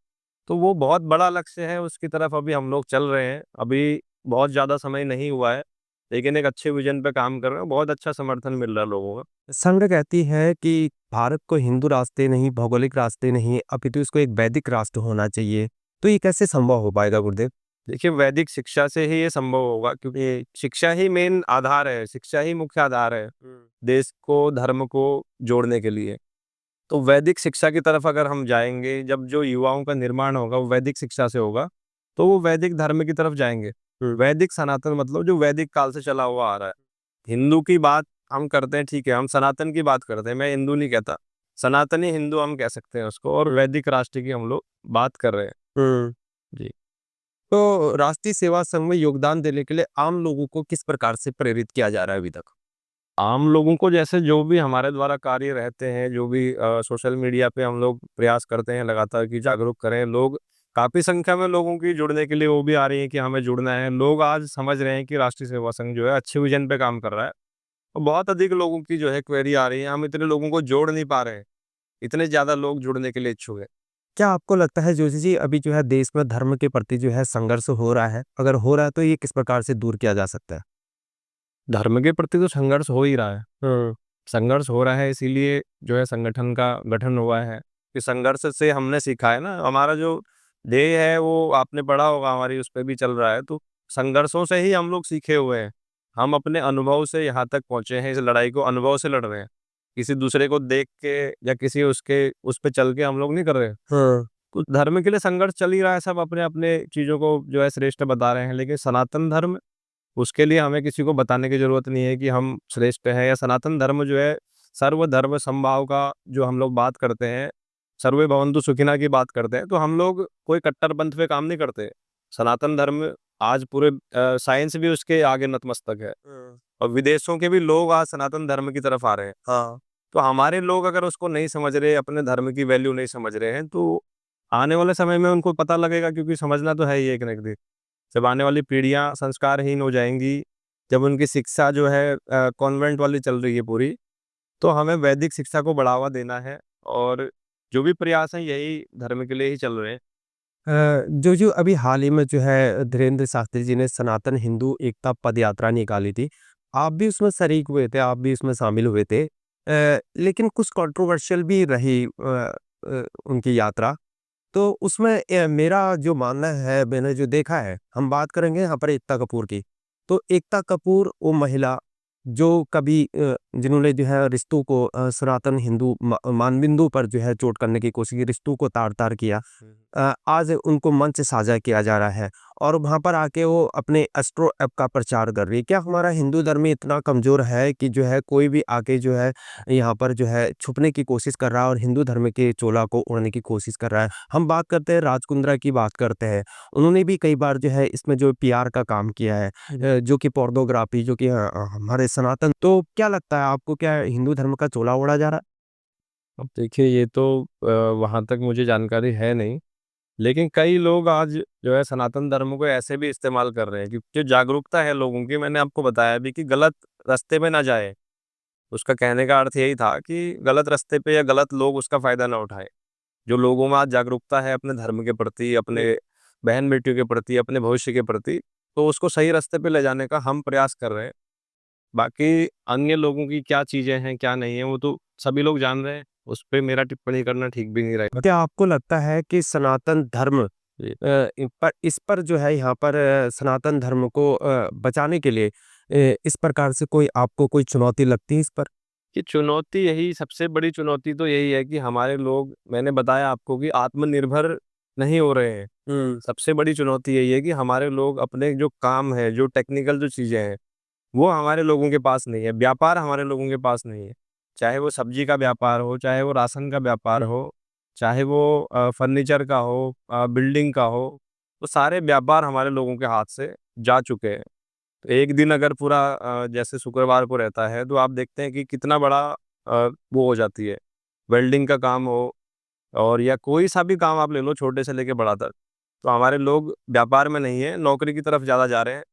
तो वो बहुत बड़ा लक्ष्य है, उसकी तरफ अभी हम लोग चल रहे हैं। अभी बहुत ज़्यादा समय नहीं हुआ है, लेकिन एक अच्छे विज़न पे काम कर रहे हैं, बहुत अच्छा समर्थन मिल रहा है लोगों का। संघ कहती है कि भारत को हिंदू रास्ते नहीं, भौगोलिक रास्ते नहीं, अपितु इसको एक वैदिक राष्ट्र होना चाहिए। तो ये कैसे संभव हो पाएगा गुरुदेव? देखिए, वैदिक शिक्षा से ही ये संभव होगा, क्योंकि शिक्षा ही मेन आधार है, शिक्षा ही मुख्य आधार है, देश को, धर्म को जोड़ने के लिए। तो वैदिक शिक्षा की तरफ अगर हम जाएँगे, जब जो युवाओं का निर्माण होगा वो वैदिक शिक्षा से होगा, तो वो वैदिक धर्म की तरफ जाएँगे। वैदिक सनातन मतलब जो वैदिक काल से चला हुआ आ रहा है। हिंदू की बात हम करते हैं, ठीक है, हम सनातन की बात करते हैं, मैं हिंदू नहीं कहता। सनातनी हिंदू हम कह सकते हैं उसको, और वैदिक राष्ट्र की हम लोग बात कर रहे हैं। जी। तो राष्ट्रीय सेवा संघ में योगदान देने के लिए आम लोगों को किस प्रकार से प्रेरित किया जा रहा है अभी तक? आम लोगों को जैसे जो भी हमारे द्वारा कार्य रहते हैं, जो भी सोशल मीडिया पे हम लोग प्रयास करते हैं लगातार कि जागरूक करें लोग, काफ़ी संख्या में लोगों की जुड़ने के लिए वो भी आ रही है कि हमें जुड़ना है। लोग आज समझ रहे हैं कि राष्ट्रीय सेवा संघ जो है अच्छे विज़न पे काम कर रहा है, और बहुत अधिक लोगों की जो है क्वेरी आ रही है, हम इतने लोगों को जोड़ नहीं पा रहे हैं, इतने ज़्यादा लोग जुड़ने के लिए इच्छुक हैं। क्या आपको लगता है जोशी जी अभी जो है देश में धर्म के प्रति जो है संघर्ष हो रहा है? अगर हो रहा है तो ये किस प्रकार से दूर किया जा सकता है? धर्म के प्रति तो संघर्ष हो ही रहा है। संघर्ष हो रहा है, इसीलिए जो है संगठन का गठन हुआ है, कि संघर्ष से हमने सीखा है ना, हमारा जो ध्येय है वो आपने पढ़ा होगा, हमारी उस पे भी चल रहा है, तो संघर्षों से ही हम लोग सीखे हुए हैं। हम अपने अनुभव से यहाँ तक पहुँचे हैं, इस लड़ाई को अनुभव से लड़ रहे हैं। किसी दूसरे को देख के या किसी उसके उस पे चल के हम लोग नहीं कर रहे हैं। तो धर्म के लिए संघर्ष चल ही रहा है, सब अपने-अपने चीज़ों को जो है श्रेष्ठ बता रहे हैं, लेकिन सनातन धर्म, उसके लिए हमें किसी को बताने की ज़रूरत नहीं है कि हम श्रेष्ठ हैं, या सनातन धर्म जो है सर्वधर्म समभाव का जो हम लोग बात करते हैं, सर्वे भवन्तु सुखिनः की बात करते हैं, तो हम लोग कोई कट्टरपंथ पे काम नहीं करते। सनातन धर्म आज पूरे साइंस भी उसके आगे नतमस्तक है, और विदेशों के भी लोग आज सनातन धर्म की तरफ आ रहे हैं। हाँ। तो हमारे लोग अगर उसको नहीं समझ रहे, अपने धर्म की वैल्यू नहीं समझ रहे हैं, तो आने वाले समय में उनको पता लगेगा, क्योंकि समझना तो है ही एक ना एक दिन। जब आने वाली पीढ़ियाँ संस्कारहीन हो जाएँगी, जब उनकी शिक्षा जो है कॉन्वेंट वाली चल रही है पूरी, तो हमें वैदिक शिक्षा को बढ़ावा देना है, और जो भी प्रयास हैं यही धर्म के लिए ही चल रहे हैं। जो अभी हाल ही में जो है धीरेन्द्र शास्त्री जी ने सनातन हिंदू एकता पद यात्रा निकाली थी। आप भी उसमें शरीक हुए थे, आप भी उसमें शामिल हुए थे। लेकिन कुछ कंट्रोवर्शियल भी रही उनकी यात्रा। तो उसमें मेरा जो मानना है, मैंने जो देखा है, हम बात करेंगे यहाँ पर एकता कपूर की। तो एकता कपूर वो महिला जो कभी जिन्होंने जो है रिश्तों को सनातन हिंदू मानबिंदु पर जो है चोट करने की कोशिश की, रिश्तों को तार-तार किया। आज उनको मंच साझा किया जा रहा है और वहाँ पर आके वो अपने एस्ट्रो ऐप का प्रचार कर रही है। क्या हमारा हिंदू धर्म इतना कमज़ोर है कि जो है कोई भी आके जो है यहाँ पर जो है छुपने की कोशिश कर रहा है और हिंदू धर्म के चोला को ओढ़ने की कोशिश कर रहा है? हम बात करते हैं राज कुंद्रा की बात करते हैं। उन्होंने भी कई बार जो है इसमें जो पीआर का काम किया है, जो कि पोर्नोग्राफ़ी जो कि हमारे सनातन, तो क्या लगता है आपको, क्या हिंदू धर्म का चोला ओढ़ा जा रहा है? अब देखिए, ये तो वहाँ तक मुझे जानकारी है नहीं, लेकिन कई लोग आज जो है सनातन धर्म को ऐसे भी इस्तेमाल कर रहे हैं कि जो जागरूकता है लोगों की, मैंने आपको बताया भी कि गलत रास्ते पे ना जाए। उसका कहने का अर्थ यही था कि गलत रास्ते पे या गलत लोग उसका फ़ायदा ना उठाएँ। जो लोगों में आज जागरूकता है अपने धर्म के प्रति, अपने बहन-बेटियों के प्रति, अपने भविष्य के प्रति, तो उसको सही रास्ते पे ले जाने का हम प्रयास कर रहे हैं। बाकी अन्य लोगों की क्या चीज़ें हैं, क्या नहीं है, वो तो सभी लोग जान रहे हैं। उस पे मेरा टिप्पणी करना ठीक भी नहीं रहेगा। क्या आपको लगता है कि सनातन धर्म जी। इस पर जो है यहाँ पर सनातन धर्म को बचाने के लिए इस प्रकार से कोई आपको कोई चुनौती लगती है इस पर? कि चुनौती यही सबसे बड़ी चुनौती तो यही है कि हमारे लोग मैंने बताया आपको कि आत्मनिर्भर नहीं हो रहे हैं। सबसे बड़ी चुनौती यही है कि हमारे लोग अपने जो काम है, जो टेक्निकल जो चीज़ें हैं, वो हमारे लोगों के पास नहीं है। व्यापार हमारे लोगों के पास नहीं है। चाहे वो सब्जी का व्यापार हो, चाहे वो राशन का व्यापार हो, चाहे वो फर्नीचर का हो, बिल्डिंग का हो, तो सारे व्यापार हमारे लोगों के हाथ से जा चुके हैं। तो एक दिन अगर पूरा जैसे शुक्रवार को रहता है तो आप देखते हैं कि कितना बड़ा वो हो जाती है। वेल्डिंग का काम हो और या कोई सा भी काम आप ले लो छोटे से लेके बड़ा तक, तो हमारे लोग व्यापार में नहीं है, नौकरी की तरफ ज़्यादा जा रहे हैं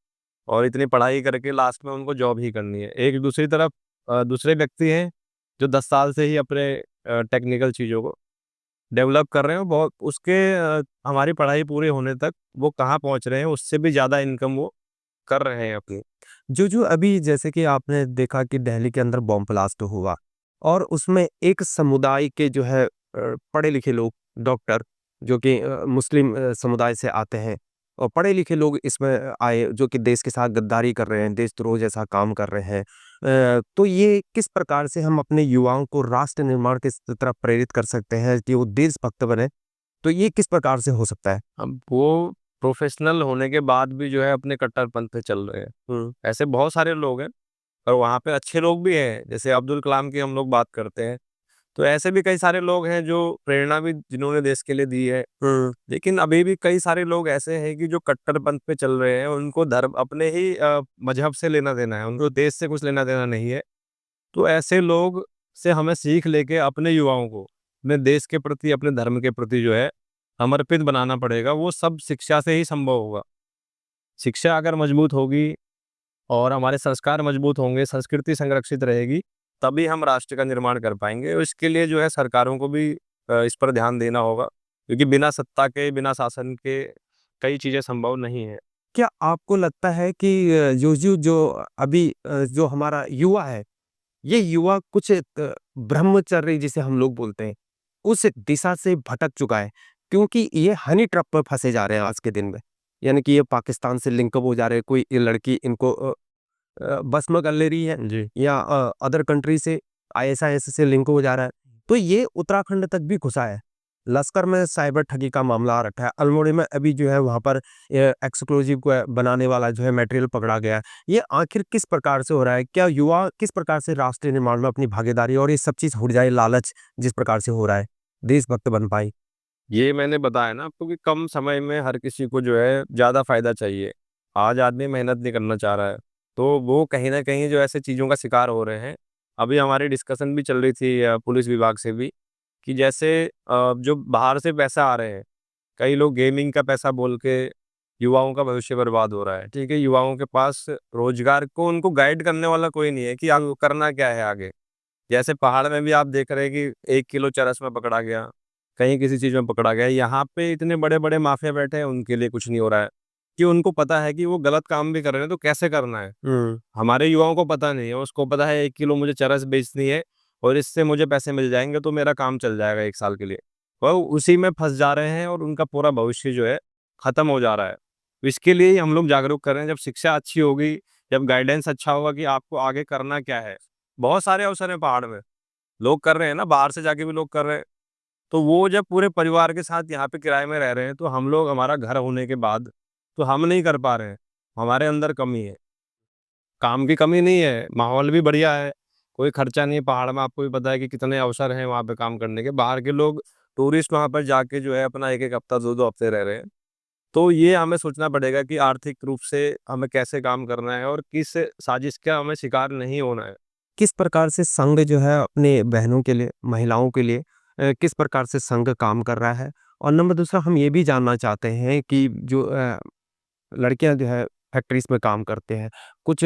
और इतनी पढ़ाई करके लास्ट में उनको जॉब ही करनी है। एक दूसरी तरफ दूसरे व्यक्ति हैं जो 10 साल से ही अपने टेक्निकल चीज़ों को डेवलप कर रहे हैं, बहुत उसके हमारी पढ़ाई पूरी होने तक वो कहाँ पहुँच रहे हैं, उससे भी ज़्यादा इनकम वो कर रहे हैं अपनी। जो अभी जैसे कि आपने देखा कि दिल्ली के अंदर बॉम्ब ब्लास्ट हुआ और उसमें एक समुदाय के जो है पढ़े लिखे लोग डॉक्टर जो कि मुस्लिम समुदाय से आते हैं और पढ़े लिखे लोग इसमें आए जो कि देश के साथ गद्दारी कर रहे हैं, देशद्रोह जैसा काम कर रहे हैं। तो ये किस प्रकार से हम अपने युवाओं को राष्ट्र निर्माण की तरफ प्रेरित कर सकते हैं कि वो देशभक्त बने? तो ये किस प्रकार से हो सकता है? अब वो प्रोफेशनल होने के बाद भी जो है अपने कट्टरपंथ पे चल रहे हैं। ऐसे बहुत सारे लोग हैं और वहाँ पे अच्छे लोग भी हैं, जैसे अब्दुल कलाम की हम लोग बात करते हैं। तो ऐसे भी कई सारे लोग हैं जो प्रेरणा भी जिन्होंने देश के लिए दी है। लेकिन अभी भी कई सारे लोग ऐसे हैं कि जो कट्टरपंथ पे चल रहे हैं, उनको धर्म अपने ही मज़हब से लेना देना है, उनको देश से कुछ लेना देना नहीं है। तो ऐसे लोग से हमें सीख लेके अपने युवाओं को अपने देश के प्रति, अपने धर्म के प्रति जो है समर्पित बनाना पड़ेगा। वो सब शिक्षा से ही संभव होगा। शिक्षा अगर मजबूत होगी और हमारे संस्कार मजबूत होंगे, संस्कृति संरक्षित रहेगी, तभी हम राष्ट्र का निर्माण कर पाएँगे और इसके लिए जो है सरकारों को भी इस पर ध्यान देना होगा, क्योंकि बिना सत्ता के, बिना शासन के कई चीज़ें संभव नहीं है। क्या आपको लगता है कि जो अभी जो हमारा युवा है, ये युवा कुछ ब्रह्मचर्य जिसे हम लोग बोलते हैं, उस दिशा से भटक चुका है? क्योंकि ये हनी ट्रैप पर फँसे जा रहे हैं आज के दिन में। यानी कि ये पाकिस्तान से लिंकअप हो जा रहे हैं, कोई ये लड़की इनको बस में कर ले रही है जी। या अदर कंट्री से आईएसआईएस से लिंक हो जा रहा है। तो ये उत्तराखंड तक भी घुसा है। लश्कर में साइबर ठगी का मामला आ रखा है। अल्मोड़े में अभी जो है वहाँ पर एक्सप्लोजिव को बनाने वाला जो है मटेरियल पकड़ा गया है। ये आखिर किस प्रकार से हो रहा है? क्या युवा किस प्रकार से राष्ट्र निर्माण में अपनी भागीदारी और ये सब चीज़ छूट जाए लालच जिस प्रकार से हो रहा है, देशभक्त बन पाए? ये मैंने बताया ना आपको कि कम समय में हर किसी को जो है ज़्यादा फ़ायदा चाहिए। आज आदमी मेहनत नहीं करना चाह रहा है, तो वो कहीं न कहीं जो ऐसे चीज़ों का शिकार हो रहे हैं। अभी हमारी डिस्कशन भी चल रही थी पुलिस विभाग से भी कि जैसे जो बाहर से पैसा आ रहे हैं, कई लोग गेमिंग का पैसा बोल के युवाओं का भविष्य बर्बाद हो रहा है, ठीक है? युवाओं के पास रोज़गार को उनको गाइड करने वाला कोई नहीं है कि आपको करना क्या है आगे। जैसे पहाड़ में भी आप देख रहे हैं कि 1 किलो चरस में पकड़ा गया, कहीं किसी चीज़ में पकड़ा गया। यहाँ पे इतने बड़े-बड़े माफिया बैठे हैं, उनके लिए कुछ नहीं हो रहा है, कि उनको पता है कि वो गलत काम भी कर रहे हैं, तो कैसे करना है। हमारे युवाओं को पता नहीं है, उसको पता है 1 किलो मुझे चरस बेचनी है और इससे मुझे पैसे मिल जाएँगे, तो मेरा काम चल जाएगा 1 साल के लिए। वो उसी में फँस जा रहे हैं और उनका पूरा भविष्य जो है, खत्म हो जा रहा है। तो इसके लिए ही हम लोग जागरूक कर रहे हैं, जब शिक्षा अच्छी होगी, जब गाइडेंस अच्छा होगा कि आपको आगे करना क्या है। बहुत सारे अवसर हैं पहाड़ में। लोग कर रहे हैं ना, बाहर से जाके भी लोग कर रहे हैं। तो वो जब पूरे परिवार के साथ यहाँ पे किराए में रह रहे हैं, तो हम लोग हमारा घर होने के बाद, तो हम नहीं कर पा रहे हैं। हमारे अंदर कमी है। काम की कमी नहीं है, माहौल भी बढ़िया है, कोई खर्चा नहीं है पहाड़ में, आपको भी पता है कि कितने अवसर हैं वहाँ पे काम करने के। बाहर के लोग टूरिस्ट वहाँ पर जाके जो है अपना 1-1 हफ्ता, 2-2 हफ्ते रह रहे हैं। तो ये हमें सोचना पड़ेगा कि आर्थिक रूप से हमें कैसे काम करना है और किस साजिश का हमें शिकार नहीं होना है। किस प्रकार से संघ जो है अपने बहनों के लिए, महिलाओं के लिए किस प्रकार से संघ काम कर रहा है? और नंबर दूसरा हम ये भी जानना चाहते हैं कि जो लड़कियां जो है फैक्ट्रीज में काम करते हैं, कुछ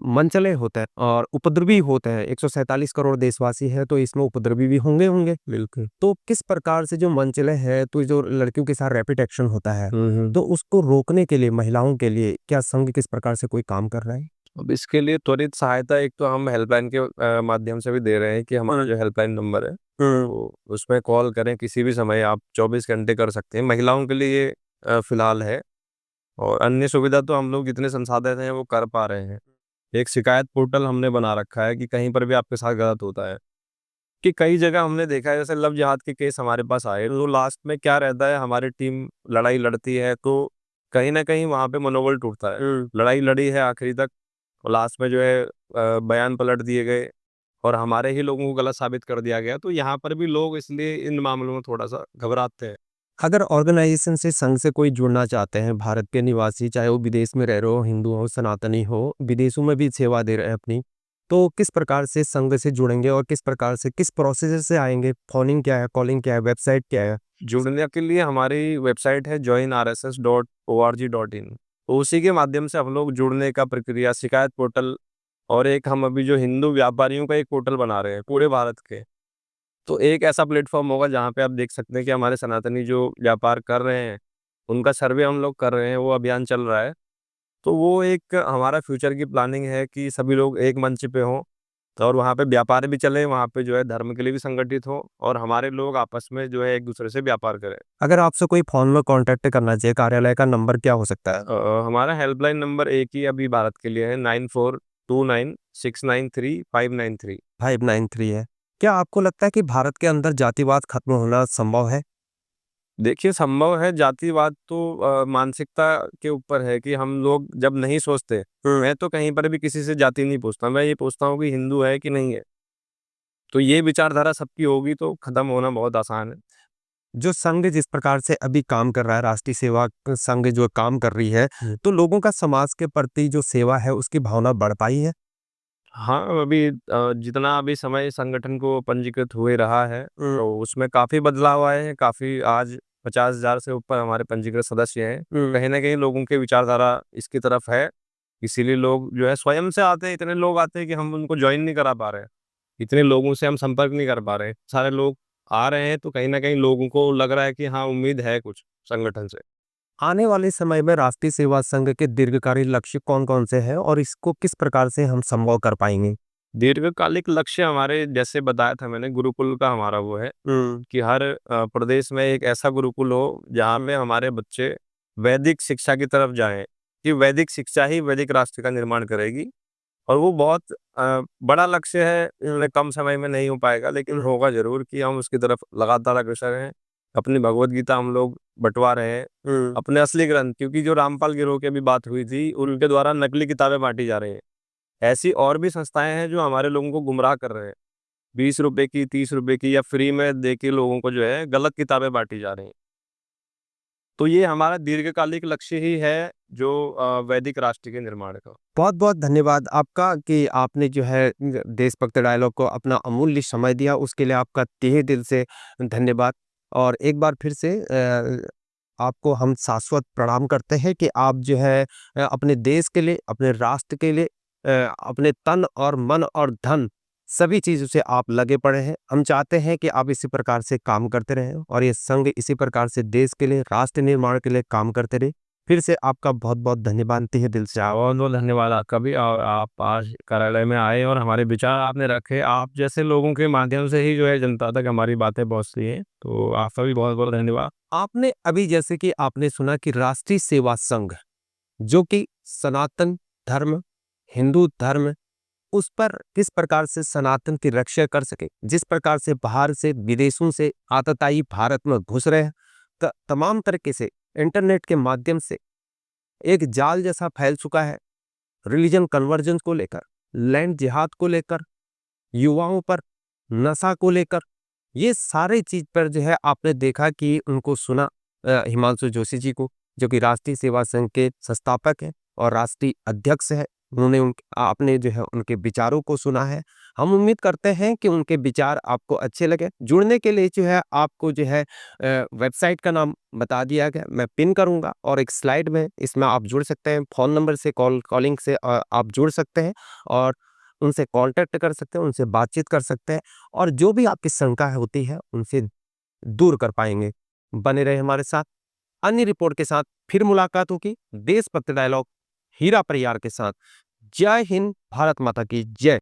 मनचले होते हैं और उपद्रवी होते हैं। 147 करोड़ देशवासी हैं तो इसमें उपद्रवी भी होंगे होंगे। बिल्कुल। तो किस प्रकार से जो मनचले हैं तो जो लड़कियों के साथ रैपिड एक्शन होता है, तो उसको रोकने के लिए महिलाओं के लिए क्या संघ किस प्रकार से कोई काम कर रहा है? अब इसके लिए त्वरित सहायता एक तो हम हेल्पलाइन के माध्यम से भी दे रहे हैं कि हमारा जो हेल्पलाइन नंबर है तो उसमें कॉल करें किसी भी समय, आप 24 घंटे कर सकते हैं। महिलाओं के लिए ये फिलहाल है, और अन्य सुविधा तो हम लोग जितने संसाधन हैं वो कर पा रहे हैं। एक शिकायत पोर्टल हमने बना रखा है कि कहीं पर भी आपके साथ गलत होता है, कि कई जगह हमने देखा है जैसे लव जिहाद के केस हमारे पास आए तो लास्ट में क्या रहता है, हमारी टीम लड़ाई लड़ती है तो कहीं ना कहीं वहां पे मनोबल टूटता है। लड़ाई लड़ी है आखिरी तक, और लास्ट में जो है बयान पलट दिए गए और हमारे ही लोगों को गलत साबित कर दिया गया, तो यहाँ पर भी लोग इसलिए इन मामलों में थोड़ा सा घबराते हैं। अगर ऑर्गेनाइजेशन से संघ से कोई जुड़ना चाहते हैं, भारत के निवासी, चाहे वो विदेश में रह रहे हो, हिंदू हो, सनातनी हो, विदेशों में भी सेवा दे रहे हैं अपनी, तो किस प्रकार से संघ से जुड़ेंगे और किस प्रकार से, किस प्रोसेस से आएंगे? फोनिंग क्या है, कॉलिंग क्या है, वेबसाइट क्या है? जुड़ने के लिए हमारी वेबसाइट है joinrss.org.in, तो उसी के माध्यम से हम लोग जुड़ने का प्रक्रिया, शिकायत पोर्टल, और एक हम अभी जो हिंदू व्यापारियों का एक पोर्टल बना रहे हैं पूरे भारत के, तो एक ऐसा प्लेटफॉर्म होगा जहाँ पे आप देख सकते हैं कि हमारे सनातनी जो व्यापार कर रहे हैं उनका सर्वे हम लोग कर रहे हैं, वो अभियान चल रहा है। तो वो एक हमारा फ्यूचर की प्लानिंग है कि सभी लोग एक मंच पे हों, तो और वहाँ पे व्यापार भी चले, वहाँ पे जो है धर्म के लिए भी संगठित हो, और हमारे लोग आपस में जो है एक दूसरे से व्यापार करें। अगर आपसे कोई फोन में कांटेक्ट करना चाहिए, कार्यालय का नंबर क्या हो सकता है? हमारा हेल्पलाइन नंबर एक ही अभी भारत के लिए है, 9429693593। 593 है। क्या आपको लगता है कि भारत के अंदर जातिवाद खत्म होना संभव है? देखिए, संभव है। जातिवाद तो मानसिकता के ऊपर है कि हम लोग जब नहीं सोचते, मैं तो कहीं पर भी किसी से जाति नहीं पूछता, मैं ये पूछता हूँ कि हिंदू है कि नहीं है। तो ये विचारधारा सबकी होगी तो खत्म होना बहुत आसान है। जो संघ जिस प्रकार से अभी काम कर रहा है, राष्ट्रीय सेवा संघ जो काम कर रही है, तो लोगों का समाज के प्रति जो सेवा है उसकी भावना बढ़ पाई है? हाँ, अभी जितना अभी समय संगठन को पंजीकृत हुए रहा है, तो उसमें काफ़ी बदलाव आए हैं, काफ़ी आज 50,000 से ऊपर हमारे पंजीकृत सदस्य हैं। कहीं न कहीं लोगों की विचारधारा इसकी तरफ है, इसीलिए लोग जो है स्वयं से आते हैं, इतने लोग आते हैं कि हम उनको जॉइन नहीं करा पा रहे हैं। इतने लोगों से हम संपर्क नहीं कर पा रहे हैं। सारे लोग आ रहे हैं, तो कहीं न कहीं लोगों को लग रहा है कि हाँ, उम्मीद है कुछ संगठन से। आने वाले समय में राष्ट्रीय सेवा संघ के दीर्घकालिक लक्ष्य कौन-कौन से हैं और इसको किस प्रकार से हम संभव कर पाएँगे? दीर्घकालिक लक्ष्य हमारे, जैसे बताया था मैंने, गुरुकुल का हमारा वो है कि हर प्रदेश में एक ऐसा गुरुकुल हो जहाँ में हमारे बच्चे वैदिक शिक्षा की तरफ जाएं, कि वैदिक शिक्षा ही वैदिक राष्ट्र का निर्माण करेगी। और वो बहुत बड़ा लक्ष्य है, कम समय में नहीं हो पाएगा, लेकिन होगा जरूर कि हम उसकी तरफ लगातार अग्रसर हैं। अपनी भगवत गीता हम लोग बंटवा रहे हैं, अपने असली ग्रंथ, क्योंकि जो रामपाल गिरोह की अभी बात हुई थी, उनके द्वारा नकली किताबें बांटी जा रही हैं। ऐसी और भी संस्थाएं हैं जो हमारे लोगों को गुमराह कर रहे हैं, 20 रुपए की, 30 रुपए की, या फ्री में दे के लोगों को जो है गलत किताबें बांटी जा रही हैं। तो ये हमारा दीर्घकालिक लक्ष्य ही है, जो वैदिक राष्ट्र के निर्माण का। बहुत-बहुत धन्यवाद आपका कि आपने जो है देशभक्त डायलॉग को अपना अमूल्य समय दिया, उसके लिए आपका तहे दिल से धन्यवाद। और एक बार फिर से आपको हम शाश्वत प्रणाम करते हैं कि आप जो है अपने देश के लिए, अपने राष्ट्र के लिए अपने तन और मन और धन सभी चीज़ों से आप लगे पड़े हैं। हम चाहते हैं कि आप इसी प्रकार से काम करते रहें और ये संघ इसी प्रकार से देश के लिए, राष्ट्र निर्माण के लिए काम करते रहे। फिर से आपका बहुत-बहुत धन्यवाद तहे दिल से। बहुत बहुत धन्यवाद आपका भी, और आप आज कार्यालय में आए और हमारे विचार आपने रखे। आप जैसे लोगों के माध्यम से ही जो है जनता तक हमारी बातें पहुंचती हैं, तो आपका भी बहुत बहुत धन्यवाद। आपने अभी जैसे कि आपने सुना कि राष्ट्रीय सेवा संघ जो कि सनातन धर्म, हिंदू धर्म, उस पर किस प्रकार से सनातन की रक्षा कर सके, जिस प्रकार से बाहर से विदेशों से आतताई भारत में घुस रहे हैं, तमाम तरीके से इंटरनेट के माध्यम से एक जाल जैसा फैल चुका है। रिलीजन कन्वर्जन को लेकर, लैंड जिहाद को लेकर, युवाओं पर नशा को लेकर, ये सारे चीज पर जो है आपने देखा कि उनको सुना हिमांशु जोशी जी को, जो कि राष्ट्रीय सेवा संघ के संस्थापक हैं और राष्ट्रीय अध्यक्ष है। उन्होंने आपने जो है उनके विचारों को सुना है। हम उम्मीद करते हैं कि उनके विचार आपको अच्छे लगे। जुड़ने के लिए जो है आपको जो है वेबसाइट का नाम बता दिया गया, मैं पिन करूंगा, और एक स्लाइड में इसमें आप जुड़ सकते हैं। फ़ोन नंबर से कॉलिंग से आप जुड़ सकते हैं और उनसे कांटेक्ट कर सकते हैं, उनसे बातचीत कर सकते हैं और जो भी आपकी शंका होती है उनसे दूर कर पाएंगे। बने रहे हमारे साथ। अन्य रिपोर्ट के साथ फिर मुलाकात होगी। देशभक्त डायलॉग हीरा परियार के साथ। जय हिंद, भारत माता की जय।